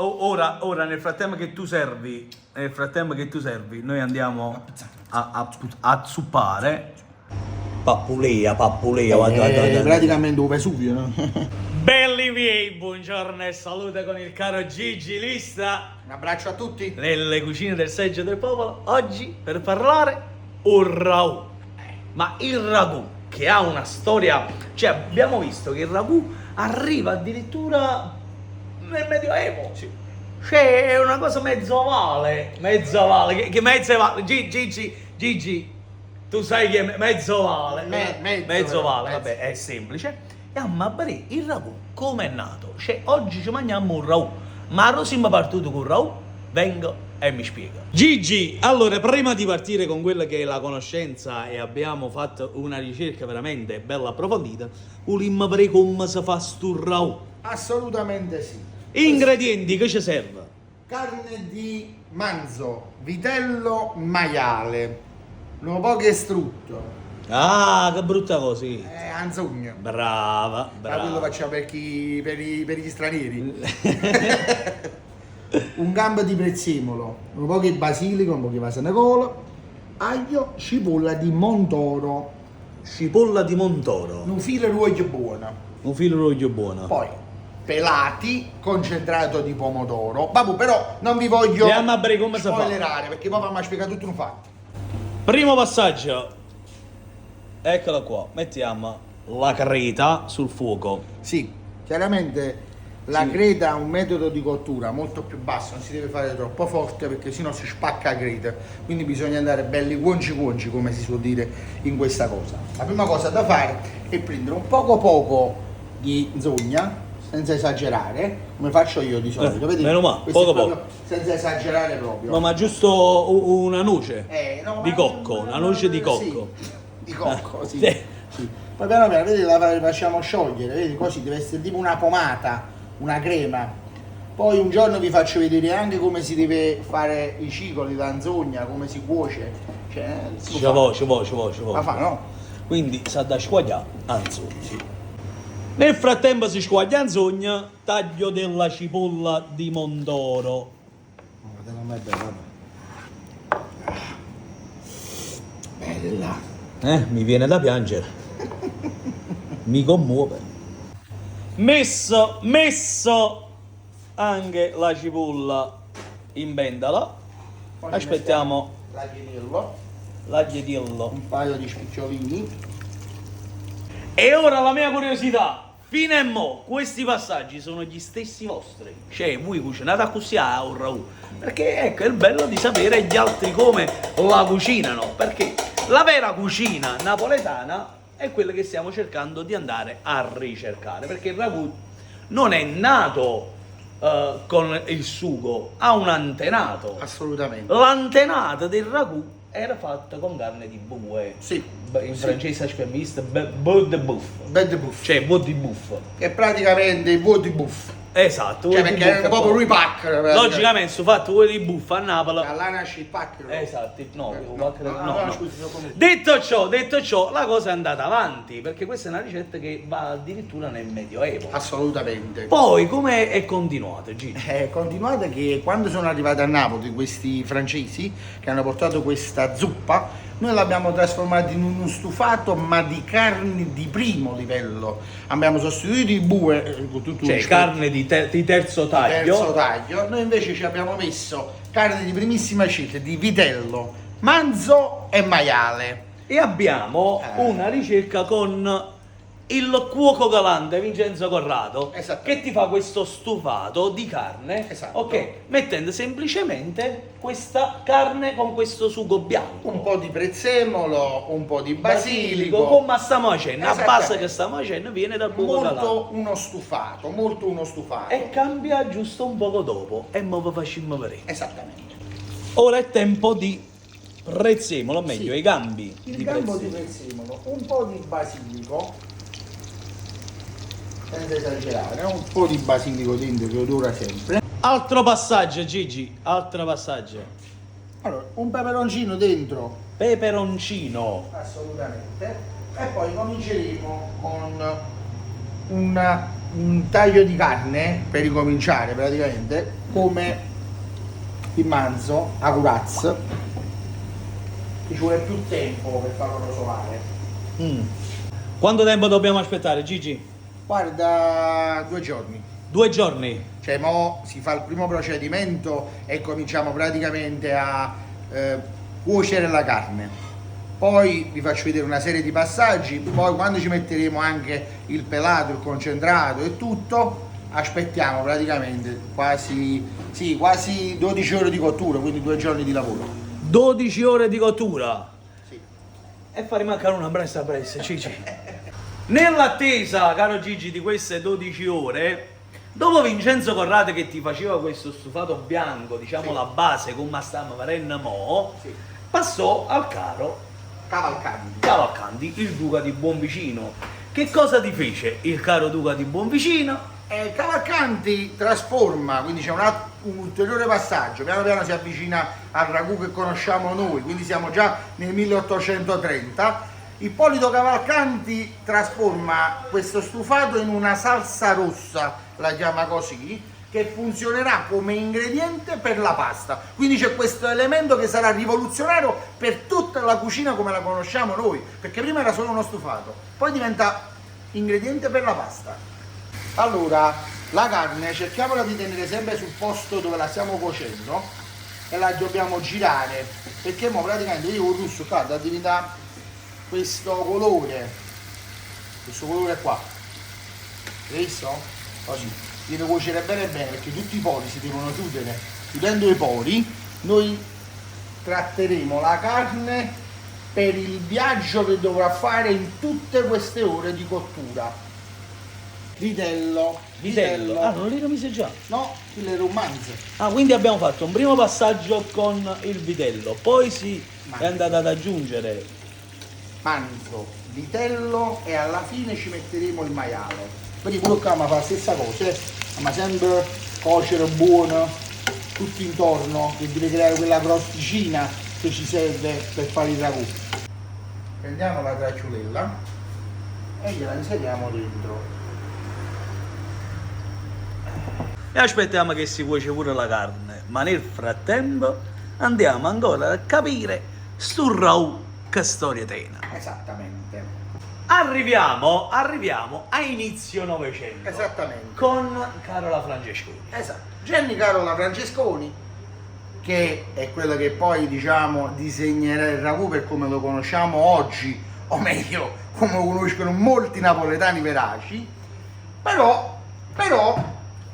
ora nel frattempo che tu servi, noi andiamo a zuppare. Pappulia, praticamente un Vesuvio, no? Belli miei, buongiorno e salute con il caro Gigi Lista. Un abbraccio a tutti. Nelle cucine del Seggio del Popolo, oggi per parlare un ragù. Ma il ragù che ha una storia, cioè abbiamo visto che il ragù arriva addirittura nel Medioevo. Sì. Cioè è una cosa mezzovale, che mezzovale, Gigi, tu sai che è mezzovale, mezzovale, vabbè, è semplice. E a Mabbari il ragù come è nato? Cioè oggi ci mangiamo un ragù, ma non siamo partiti con un ragù? Vengo e mi spiego. Gigi, allora prima di partire con quella che è la conoscenza e abbiamo fatto una ricerca veramente bella approfondita, volimmo vedere come si fa sto ragù. Assolutamente sì. Ingredienti che ci serve? Carne di manzo, vitello, maiale, un po' che strutto, Ah, che brutta cosa, sì. anzugno. Brava, Ma quello brava. facciamo per gli stranieri. Un gambo di prezzemolo, un po' di basilico, un po' di vasenacolo, aglio, cipolla di Montoro, Cipolla di Montoro. un filo d'olio buono. Un filo d'olio buono. Poi pelati, concentrato di pomodoro. Vabbè, però non vi voglio Andiamo a vedere come si fa. spoilerare perché poi mi ha spiegato tutto un fatto. Primo passaggio. Eccola qua. Mettiamo la creta sul fuoco. Sì, chiaramente la creta ha un metodo di cottura molto più basso, non si deve fare troppo forte perché sennò si spacca la creta, quindi bisogna andare belli guonci come si suol dire in questa cosa. La prima cosa da fare è prendere un poco di zogna, senza esagerare, come faccio io di solito, vedi? meno male, Questo è poco proprio senza esagerare proprio. No, ma giusto una noce. No, Di ma- cocco, una noce di cocco. Sì, di cocco, sì. Sì. Sì. Poi piano piano, vedi, la facciamo sciogliere, vedi, così deve essere tipo una pomata, una crema. Poi un giorno vi faccio vedere anche come si deve fare i cicoli, l'anzogna, come si cuoce. Cioè, si Ci può vuole. fare. La fa, no? Quindi sa da squagliare anzogna. Nel frattempo si squaglia anzogna, taglio della cipolla di Montoro. Non è bella. Bella. Mi viene da piangere. Mi commuove. Messo anche la cipolla in pentola. Poi Aspettiamo l'aglietillo. un paio di spicciolini. E ora la mia curiosità. Fino a mo' questi passaggi sono gli stessi vostri. Cioè, voi cucinate così a un ragù. Perché ecco, è il bello di sapere gli altri come la cucinano. Perché la vera cucina napoletana è quella che stiamo cercando di andare a ricercare. Perché il ragù non è nato con il sugo, ha un antenato. Assolutamente. L'antenato del ragù era fatto con carne di bue. Sì. In francese si chiama beurre de boeuf. Bad buff. Cioè, beurre di buff. Che praticamente il vuoto di buff. Esatto. Cioè, beurre di perché buff. è proprio lui pack. Logicamente, su fatto quello di buff a Napoli. Là nasce il pack. Esatto, no. No, scusi, come- Detto ciò, la cosa è andata avanti, perché questa è una ricetta che va addirittura nel Medioevo. Assolutamente. Poi, come è continuato, Gigi? Continuate che quando sono arrivati a Napoli questi francesi che hanno portato questa zuppa, noi l'abbiamo trasformata in uno stufato ma di carni di primo livello. Abbiamo sostituito il bue con tutto Cioè, il carne di terzo taglio. terzo taglio. Noi invece ci abbiamo messo carne di primissima scelta di vitello, manzo e maiale. E abbiamo una ricerca con il cuoco galante Vincenzo Corrado Esatto. che ti fa questo stufato di carne, Esatto. ok, mettendo semplicemente questa carne con questo sugo bianco. Un po' di prezzemolo, un po' di basilico. Come stiamo facendo, a base Esattamente. che stiamo facendo viene dal cuoco galante. Molto uno stufato. E cambia giusto un poco dopo e mo vi facciamo vedere. Esattamente. Ora è tempo di prezzemolo, o meglio, Sì. i gambi Il di gambo di prezzemolo. prezzemolo, un po' di basilico, senza esagerare, un po' di basilico dentro che odora sempre. Altro passaggio, Gigi, altro passaggio. Allora, un peperoncino dentro, Peperoncino. assolutamente, e poi cominceremo con una un taglio di carne per ricominciare praticamente come il manzo a curazzo, che ci vuole più tempo per farlo rosolare. Quanto tempo dobbiamo aspettare, Gigi? Guarda, 2 giorni. 2 giorni. Cioè, mo si fa il primo procedimento e cominciamo praticamente a cuocere la carne. Poi vi faccio vedere una serie di passaggi, poi quando ci metteremo anche il pelato, il concentrato e tutto, aspettiamo praticamente quasi 12 ore di cottura, quindi 2 giorni di lavoro. 12 ore di cottura. Sì. E faremo anche una bressa Gigi. Nell'attesa, caro Gigi, di queste 12 ore, dopo Vincenzo Corrado che ti faceva questo stufato bianco, diciamo Sì. la base come stiamo facendo mo, Sì. passò al caro Cavalcanti. il duca di Buonvicino. Che cosa ti fece il caro duca di Buonvicino? Cavalcanti trasforma, quindi c'è un ulteriore passaggio, piano piano si avvicina al ragù che conosciamo noi, quindi siamo già nel 1830. Ippolito Cavalcanti trasforma questo stufato in una salsa rossa, la chiama così, che funzionerà come ingrediente per la pasta. Quindi c'è questo elemento che sarà rivoluzionario per tutta la cucina come la conosciamo noi, perché prima era solo uno stufato, poi diventa ingrediente per la pasta. Allora, la carne cerchiamola di tenere sempre sul posto dove la stiamo cuocendo e la dobbiamo girare, perché mo praticamente io con il russo qua da diventare questo colore qua, hai visto? Così, deve cuocere bene bene perché tutti i pori si devono chiudere. Chiudendo i pori noi tratteremo la carne per il viaggio che dovrà fare in tutte queste ore di cottura. Vitello. Ah, non li mise già. No, le romanze. Ah, quindi abbiamo fatto un primo passaggio con il vitello, poi si è andato ad aggiungere Manzo, vitello e alla fine ci metteremo il maiale. Quindi quello qua mi fa la stessa cosa, ma sempre cuocere buono, tutto intorno, che deve creare quella crosticina che ci serve per fare il ragù. Prendiamo la tracciulella e gliela inseriamo dentro. e aspettiamo che si cuoce pure la carne, ma nel frattempo andiamo ancora a capire sto ragù che storia tiene. Esattamente. Arriviamo a inizio Novecento. Esattamente. Con Carola Francesconi. Esatto. Gianni Carola Francesconi, che è quello che poi diciamo disegnerà il ragù per come lo conosciamo oggi, o meglio, come lo conoscono molti napoletani veraci, però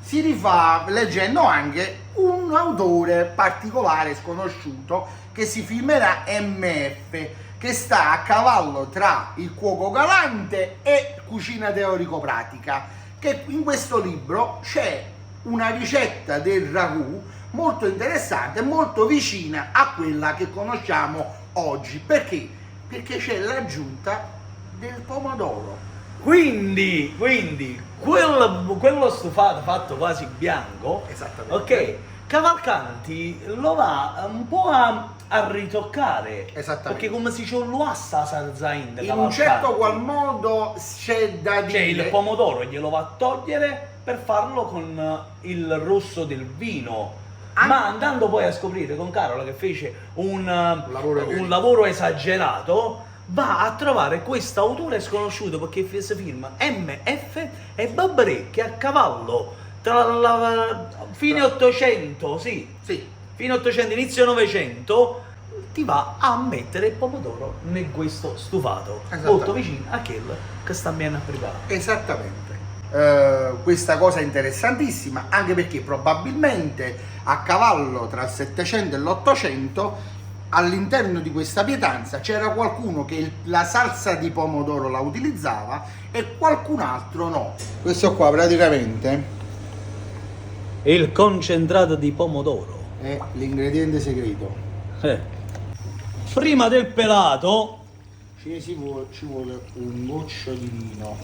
si rifà leggendo anche un autore particolare, sconosciuto, che si firmerà MF, che sta a cavallo tra il cuoco galante e cucina teorico-pratica, che in questo libro c'è una ricetta del ragù molto interessante, molto vicina a quella che conosciamo oggi. Perché? Perché c'è l'aggiunta del pomodoro. Quindi quello stufato fatto quasi bianco, Esattamente. ok, Cavalcanti lo va un po' a ritoccare. Esattamente. Perché come si dice lo assa salzain In un certo qual modo c'è da cioè dire. il pomodoro glielo va a togliere per farlo con il rosso del vino. Ma andando poi a scoprire con Carola che fece un lavoro esagerato, va a trovare questo autore sconosciuto perché si firma MF e Babbarè, che a cavallo tra la fine 800, sì, fine 800, inizio 900, ti va a mettere il pomodoro in questo stufato, molto vicino a quello che sta bene preparato. Esattamente. Questa cosa è interessantissima, anche perché probabilmente a cavallo tra il 700 e l'800 all'interno di questa pietanza c'era qualcuno che la salsa di pomodoro la utilizzava e qualcun altro no. Questo qua praticamente Il concentrato di pomodoro. è l'ingrediente segreto. Prima del pelato, Ci vuole un goccio di vino.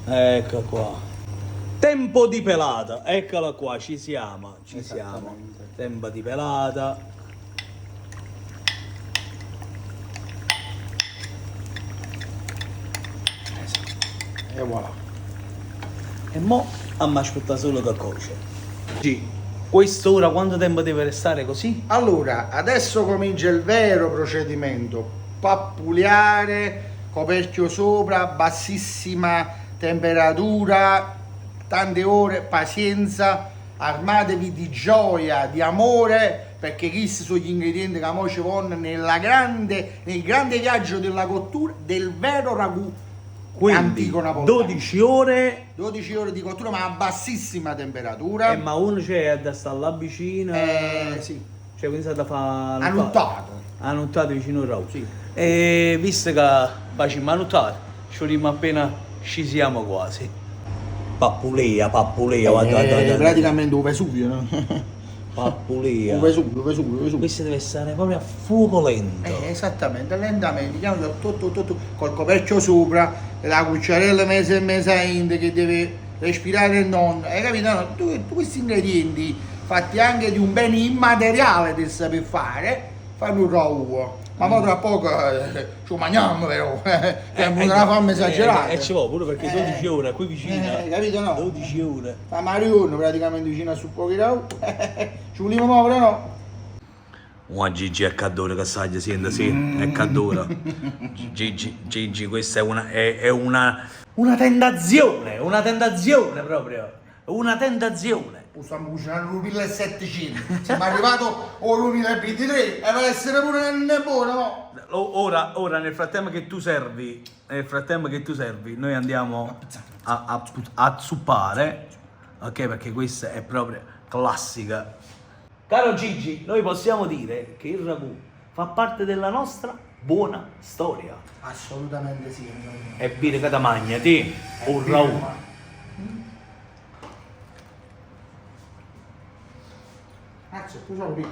ecco qua. Tempo di pelata, eccola qua, ci siamo. Esattamente. Tempo di pelata. E voilà. E mo' mi aspetta solo che cuoce. Sì, quest'ora quanto tempo deve restare così? Allora, adesso comincia il vero procedimento. Pappuliare, coperchio sopra, bassissima temperatura, tante ore, pazienza, armatevi di gioia, di amore, perché questi sono gli ingredienti che mo ci vanno nel grande viaggio della cottura del vero ragù Quindi antico napoletano. 12 ore 12 ore di cottura, ma a bassissima temperatura. ma uno c'è da stare là vicino. Sì, Cioè quindi da fare annuttato. annuttato vicino al rauco. Sì. E visto che facciamo annuttato, ci vediamo appena ci siamo quasi. Pappulia, guarda. Praticamente un Vesuvio, no? Pappulia. Un Vesuvio. Questo deve stare proprio a fuoco lento. Esattamente, lentamente, col coperchio sopra, la cucciarella messa e messa in che deve respirare il nonno. Hai capito? No? Tu questi ingredienti fatti anche di un bene immateriale del saper fare, fanno un rauco. Ma mo tra poco ci mangiamo però, è una fame esagerata. E ci va pure perché 12 ore qui vicino. Capito no? 12 ore. A Marione praticamente vicino a Suppo Rau. Ci vogliamo muovere no? Una Gigi è cadore che sa, sente, sì, è cadore. Gigi, questa è una tentazione proprio, una tentazione. Stiamo cucinando il 1700, siamo arrivati al 2023 e per essere pure buono, no? Ora nel frattempo che tu servi, noi andiamo a zuppare, ok? Perché questa è proprio classica. Caro Gigi, noi possiamo dire che il ragù fa parte della nostra buona storia. Assolutamente sì. E bene che da magna, ti, un ragù. Cazzo, tu sai